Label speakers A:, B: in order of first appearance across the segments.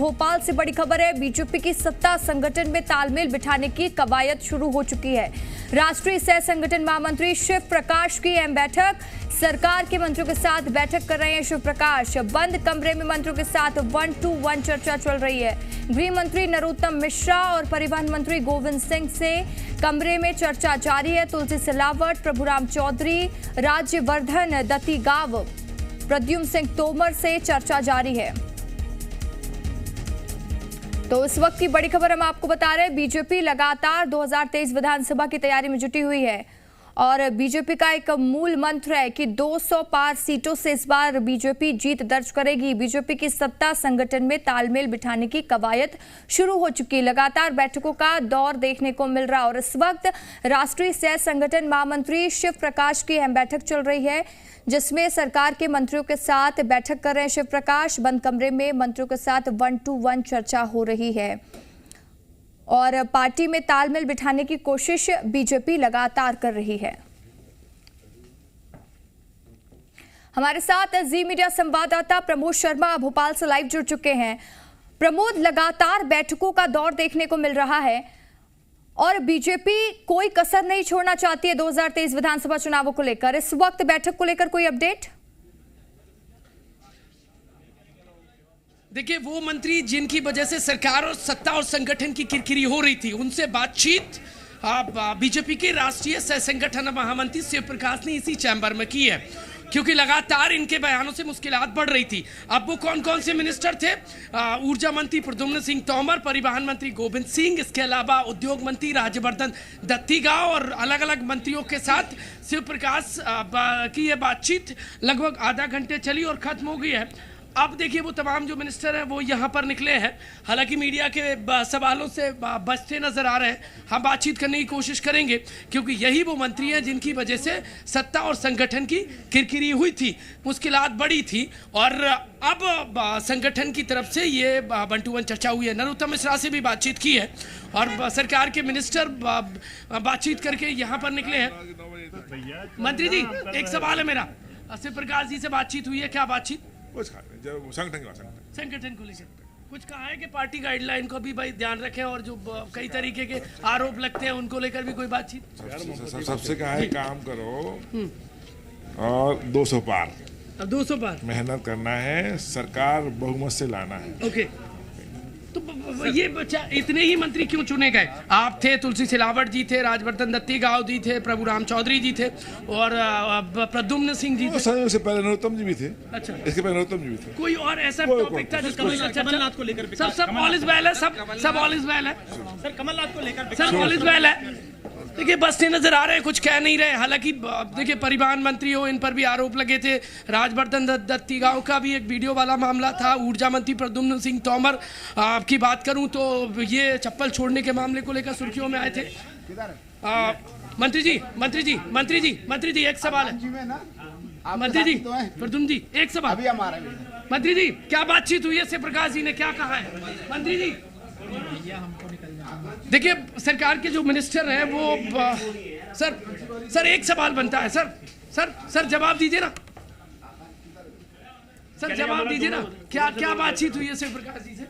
A: भोपाल से बड़ी खबर है। बीजेपी की सत्ता संगठन में तालमेल बिठाने की कवायद शुरू हो चुकी है। राष्ट्रीय सह संगठन महामंत्री शिव प्रकाश की अहम बैठक, सरकार के मंत्रियों के साथ बैठक कर रहे हैं शिव प्रकाश। बंद कमरे में मंत्रियों के साथ 1-to-1 चर्चा चल रही है। गृह मंत्री नरोत्तम मिश्रा और परिवहन मंत्री गोविंद सिंह से कमरे में चर्चा जारी है। तुलसी सिलावट, प्रभुराम चौधरी, राज्यवर्धन दत्तीगांव, प्रद्युम्न सिंह तोमर से चर्चा जारी है। तो इस वक्त की बड़ी खबर हम आपको बता रहे हैं। बीजेपी लगातार 2023 विधानसभा की तैयारी में जुटी हुई है और बीजेपी का एक मूल मंत्र है कि 200 पार सीटों से इस बार बीजेपी जीत दर्ज करेगी। बीजेपी की सत्ता संगठन में तालमेल बिठाने की कवायद शुरू हो चुकी है। लगातार बैठकों का दौर देखने को मिल रहा है और इस वक्त राष्ट्रीय सह संगठन महामंत्री शिव प्रकाश की अहम बैठक चल रही है, जिसमें सरकार के मंत्रियों के साथ बैठक कर रहे हैं शिव प्रकाश। बंद कमरे में मंत्रियों के साथ 1-to-1 चर्चा हो रही है और पार्टी में तालमेल बिठाने की कोशिश बीजेपी लगातार कर रही है। हमारे साथ जी मीडिया संवाददाता प्रमोद शर्मा भोपाल से लाइव जुड़ चुके हैं। प्रमोद, लगातार बैठकों का दौर देखने को मिल रहा है और बीजेपी कोई कसर नहीं छोड़ना चाहती है 2023 विधानसभा चुनावों को लेकर। इस वक्त बैठक को लेकर कोई अपडेट?
B: देखिए, वो मंत्री जिनकी वजह से सरकार और सत्ता और संगठन की किरकिरी हो रही थी, उनसे बातचीत बीजेपी के राष्ट्रीय सह संगठन महामंत्री शिव प्रकाश ने इसी चैम्बर में की है, क्योंकि लगातार इनके बयानों से मुश्किलात बढ़ रही थी। अब वो कौन कौन से मिनिस्टर थे? ऊर्जा मंत्री प्रद्युम्न सिंह तोमर, परिवहन मंत्री गोविंद सिंह, इसके अलावा उद्योग मंत्री राज्यवर्धन दत्तीगांव और अलग अलग मंत्रियों के साथ शिव प्रकाश की ये बातचीत लगभग आधा घंटे चली और खत्म हो गई है। अब देखिए, वो तमाम जो मिनिस्टर हैं वो यहाँ पर निकले हैं। हालांकि मीडिया के सवालों से बचते नजर आ रहे हैं। हम बातचीत करने की कोशिश करेंगे, क्योंकि यही वो मंत्री हैं जिनकी वजह से सत्ता और संगठन की किरकिरी हुई थी, मुश्किलात बढ़ी थी और अब संगठन की तरफ से ये 1-to-1 चर्चा हुई है। नरोत्तम मिश्रा से भी बातचीत की है और सरकार के मिनिस्टर बातचीत करके यहाँ पर निकले हैं। मंत्री जी, एक सवाल है मेरा। शिव प्रकाश जी से बातचीत हुई है, क्या बातचीत? संगठन को लेकर कुछ कहा है कि पार्टी गाइडलाइन को भी भाई ध्यान रखें और जो कई तरीके के आरोप लगते हैं उनको लेकर भी कोई बातचीत?
C: सबसे कहा है काम करो और 200 पार,
B: अब 200 पार
C: मेहनत करना है, सरकार बहुमत से लाना है।
B: ओके, तो ये बच्चा इतने ही मंत्री क्यों चुने गए? आप थे, तुलसी सिलावट जी थे, राज्यवर्धन दत्तीगांव जी थे, प्रभुराम चौधरी जी थे और प्रद्युम्न सिंह जी थे।
C: से पहले नरोत्तम जी भी थे।
B: अच्छा,
C: इसके पहले नरोत्तम जी भी थे।
B: कोई और ऐसा टॉपिक था जिसका कमलनाथ को लेकर? सब ऑल इज वेल है, सब ऑल इज वेल है सर। कमलनाथ को लेकर सब ऑल इज वेल है। देखिए, बसते नजर आ रहे हैं, कुछ कह नहीं रहे। हालांकि देखिए, परिवहन मंत्री हो, इन पर भी आरोप लगे थे। राज्यवर्धन दत्तीगांव का भी एक वीडियो वाला मामला था। ऊर्जा मंत्री प्रद्युम्न सिंह तोमर की बात करूं तो ये चप्पल छोड़ने के मामले को लेकर सुर्खियों में आए थे। मंत्री जी एक सवाल है। मंत्री जी, प्रद्युम्न जी एक सवाल। मंत्री जी, क्या बातचीत हुई है? शिव प्रकाश जी ने क्या कहा है? मंत्री जी देखिए, सरकार के जो मिनिस्टर हैं वो सर एक सवाल बनता है। सर जवाब दीजिए ना, सर जवाब दीजिए ना। क्या बातचीत हुई है शिव प्रकाश जी से?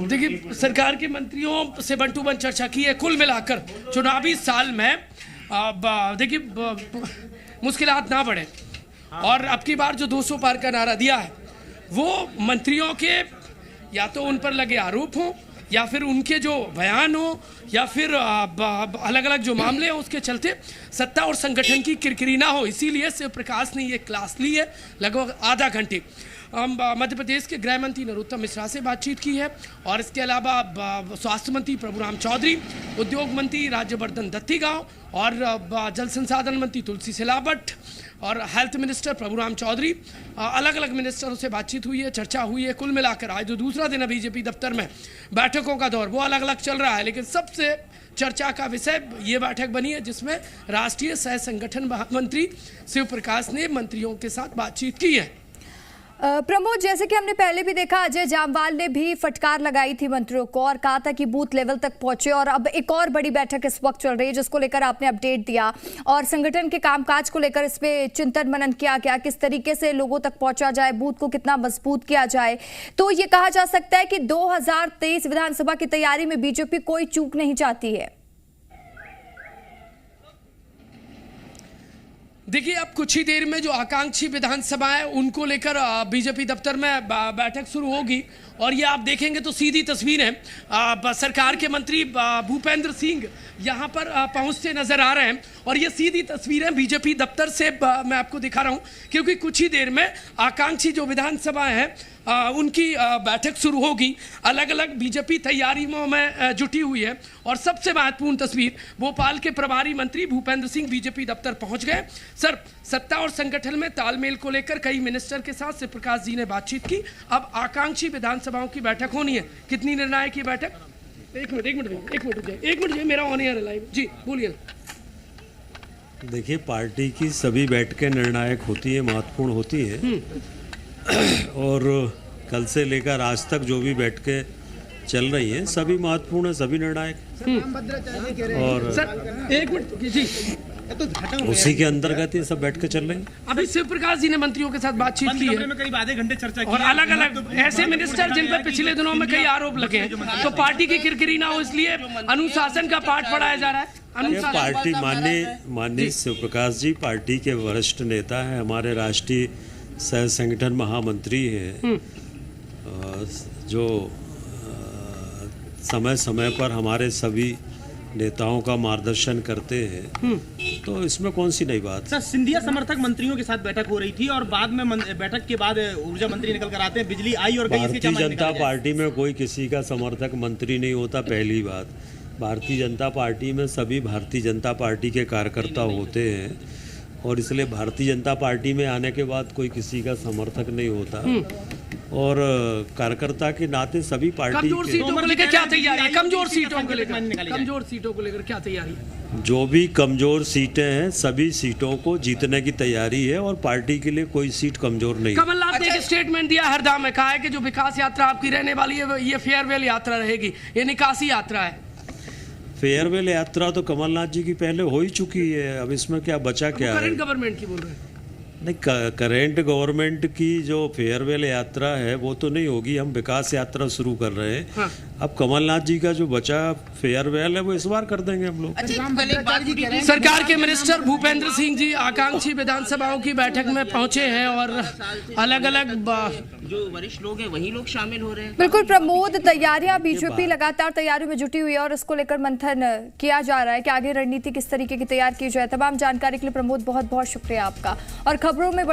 B: देखिए, सरकार के मंत्रियों से 1-to-1 चर्चा की है। कुल मिलाकर चुनावी साल में देखिए मुश्किलात ना बढ़े और अब की बार जो 200 पार का नारा दिया है वो मंत्रियों के या तो उन पर लगे आरोप हो या फिर उनके जो बयान हो या फिर अलग अलग जो मामले हैं उसके चलते सत्ता और संगठन की किरकिरी ना हो, इसीलिए शिव प्रकाश ने ये क्लास ली है लगभग आधा घंटे। मध्य प्रदेश के गृह मंत्री नरोत्तम मिश्रा से बातचीत की है और इसके अलावा स्वास्थ्य मंत्री प्रभुराम चौधरी, उद्योग मंत्री राज्यवर्धन दत्तीगांव और जल संसाधन मंत्री तुलसी सिलावट और हेल्थ मिनिस्टर प्रभुराम चौधरी, अलग अलग मिनिस्टरों से बातचीत हुई है, चर्चा हुई है। कुल मिलाकर आज जो दूसरा दिन है बीजेपी दफ्तर में बैठकों का दौर वो अलग अलग चल रहा है, लेकिन सबसे चर्चा का विषय ये बैठक बनी है जिसमें राष्ट्रीय सह संगठन महामंत्री शिव प्रकाश ने मंत्रियों के साथ बातचीत की है।
A: प्रमोद, जैसे कि हमने पहले भी देखा, अजय जामवाल ने भी फटकार लगाई थी मंत्रियों को और कहा था कि बूथ लेवल तक पहुंचे, और अब एक और बड़ी बैठक इस वक्त चल रही है जिसको लेकर आपने अपडेट दिया और संगठन के कामकाज को लेकर इस पे चिंतन मनन किया गया, किस तरीके से लोगों तक पहुंचा जाए, बूथ को कितना मजबूत किया जाए। तो ये कहा जा सकता है कि 2023 विधानसभा की तैयारी में बीजेपी कोई चूक नहीं चाहती है।
B: देखिए, अब कुछ ही देर में जो आकांक्षी विधानसभा है उनको लेकर बीजेपी दफ्तर में बैठक शुरू होगी और ये आप देखेंगे तो सीधी तस्वीर है। सरकार के मंत्री भूपेंद्र सिंह यहाँ पर पहुँचते नजर आ रहे हैं और ये सीधी तस्वीर है बीजेपी दफ्तर से मैं आपको दिखा रहा हूँ, क्योंकि कुछ ही देर में आकांक्षी जो विधानसभा है उनकी बैठक शुरू होगी। अलग अलग बीजेपी तैयारियों में जुटी हुई है और सबसे महत्वपूर्ण तस्वीर, भोपाल के प्रभारी मंत्री भूपेंद्र सिंह बीजेपी दफ्तर पहुंच गए। सर, सत्ता और संगठन में तालमेल को लेकर कई मिनिस्टर के साथ शिव प्रकाश जी ने बातचीत की। अब आकांक्षी विधानसभाओं की बैठक होनी है। कितनी निर्णायक की बैठक? एक मिनट मेरा ऑन एयर है लाइव। जी बोलिए।
D: देखिए, पार्टी की सभी बैठकें निर्णायक होती है, महत्वपूर्ण होती है और कल से लेकर आज तक जो भी बैठकें चल रही हैं सभी महत्वपूर्ण है, सभी निर्णायक। और
B: सर एक मिनट जी,
D: उसी के अंतर्गत ये सब बैठकें चल रही हैं।
B: अभी शिव प्रकाश जी ने मंत्रियों के साथ बातचीत की है
E: में करीब आधे घंटे चर्चा की
B: और अलग अलग ऐसे मिनिस्टर जिन पर पिछले दिनों में कई आरोप लगे हैं, तो पार्टी की किरकिरी ना हो इसलिए अनुशासन का पाठ पढ़ाया जा रहा है।
D: पार्टी माननीय शिव प्रकाश जी पार्टी के वरिष्ठ नेता हैं, हमारे राष्ट्रीय सह संगठन महामंत्री हैं, जो समय समय पर हमारे सभी नेताओं का मार्गदर्शन करते हैं, तो इसमें कौन सी नई बात।
E: सर, सिंधिया समर्थक मंत्रियों के साथ बैठक हो रही थी और बाद में बैठक के बाद ऊर्जा मंत्री निकल कर आते हैं, बिजली आई और गई।
D: भारतीय जनता पार्टी में कोई किसी का समर्थक मंत्री नहीं होता। पहली बात, भारतीय जनता पार्टी में सभी भारतीय जनता पार्टी के कार्यकर्ता होते हैं और इसलिए भारतीय जनता पार्टी में आने के बाद कोई किसी का समर्थक नहीं होता और कार्यकर्ता के नाते सभी पार्टी
B: कमजोर सीटों को लेकर क्या तैयारी है? कमजोर सीटों को लेकर क्या तैयारी है?
D: जो भी कमजोर सीटें हैं सभी सीटों को जीतने की तैयारी है और पार्टी के लिए कोई सीट कमजोर नहीं।
B: कमलनाथ ने एक स्टेटमेंट दिया हरदा में, कहा है कि जो विकास यात्रा आपकी रहने वाली है ये फेयरवेल यात्रा रहेगी, ये निकासी यात्रा है।
D: फेयरवेल यात्रा तो कमलनाथ जी की पहले हो ही चुकी है, अब इसमें क्या बचा क्या है?
B: करंट गवर्नमेंट की बोल रहे हैं।
D: नहीं, करेंट गवर्नमेंट की जो फेयरवेल यात्रा है वो तो नहीं होगी, हम विकास यात्रा शुरू कर रहे हैं। हाँ। अब कमलनाथ जी का जो बचा फेयरवेल है वो इस बार कर देंगे हम लोग।
B: सरकार के मिनिस्टर भूपेंद्र सिंह जी आकांक्षी विधानसभाओं की बैठक में पहुंचे हैं और अलग अलग
F: जो वरिष्ठ लोग हैं वही लोग शामिल हो रहे हैं।
A: बिल्कुल प्रमोद, तैयारियां बीजेपी लगातार तैयारियों में जुटी हुई है और इसको लेकर मंथन किया जा रहा है कि आगे रणनीति किस तरीके की तैयार की जाए। तमाम जानकारी के लिए प्रमोद बहुत बहुत शुक्रिया आपका। और खबरों में बड़े